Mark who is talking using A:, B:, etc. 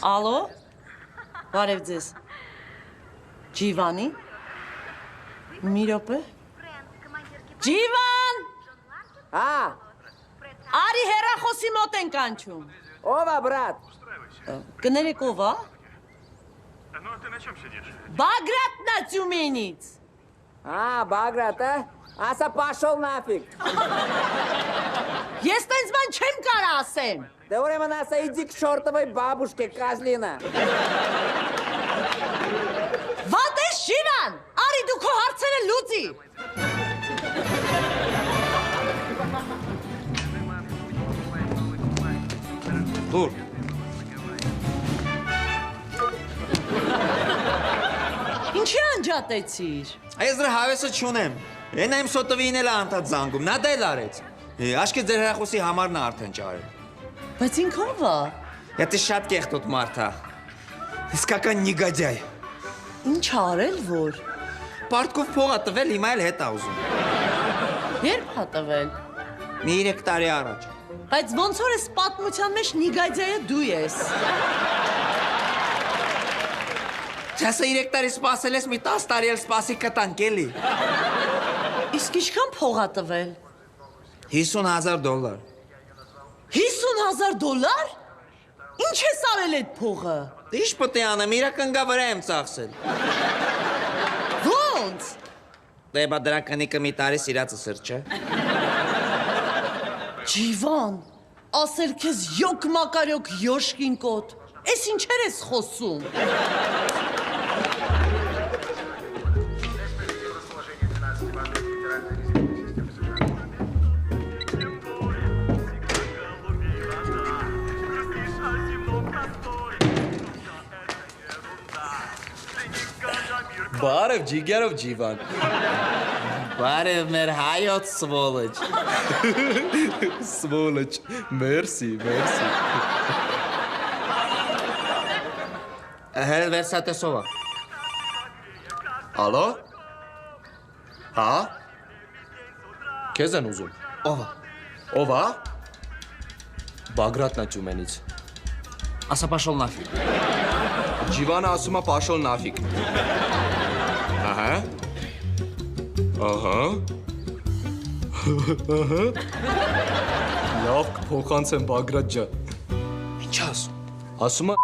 A: Ալո, բարև ձեզ, Ջիվանի, մի րոպե, Ջիվան, արի հեռախոսի մոտ են կանչում,
B: Ով է, բրատ,
A: կներեք ով է,
C: Ну, а ты на чем сидишь?
A: Բագրատն է Ձյումենից,
B: Բագրատ, ասա պաշոլ նաֆիկ,
A: ես տենց բան չեմ կարա ասեմ,
B: դե ուրեմն ասա իդի к чёртовой бабушке, կազլինա,
A: վատ ես Ջիվան, արի դու քո հարցերը լուծի,
D: Դուր,
A: ինչի անջատեցիր,
D: այս դրա հավեսը չունեմ, են այմ սոտովին էլ անդած զանգում, նա դա էլ արեց, աշկի ձեր հրախոսի համարն արդեն ճարել,
A: բայց ինքով է,
D: Եթե շատ կեղտոտ մարդ է, իսկական նիգադյայ,
A: ինչ արել որ,
D: պարտկով փող է տվել, հիմա էլ հետ է ուզում,
A: երբ հա տվել,
D: մի 3 տարի առաջ,
A: բայց ոնց որ ես պատմության մեջ նիգադյայը դու ես,
D: Չասը 3 տարի սպասել ես, մի 10 տարի էլ սպասի կտանք էլի,
A: իսկ ինչքան փող է տվել,
D: $50,000,
A: 50,000 դոլար, ինչ ես արել այդ փողը,
D: Ինչ պտի անեմ, իրակնգա վրա եմ ծախսել,
A: ոնց,
D: դե բա դրա կնիկը մի տարի սիրածը սր չէ,
A: Ջիվան, ասել քեզ յոկ մակարյոկ յոշկին կոտ, ես ինչեր ես խոսում,
E: Բարև ջիգերով ջիվան,
D: բարև մեր հայոց սվոլոչ,
E: սվոլոչ, մերսի,
D: հել վերսատեսով է,
E: ալո, հա, կեզ են ուզում, ով է, Բագրատնա Ձյումենից,
D: ասա պաշոլ նաֆի,
E: ջիվանը ասում է պաշոլ նաֆիկ, լավ կփոխանցեմ Բագրատ ջան,
D: ինչ ասում,
E: ասում է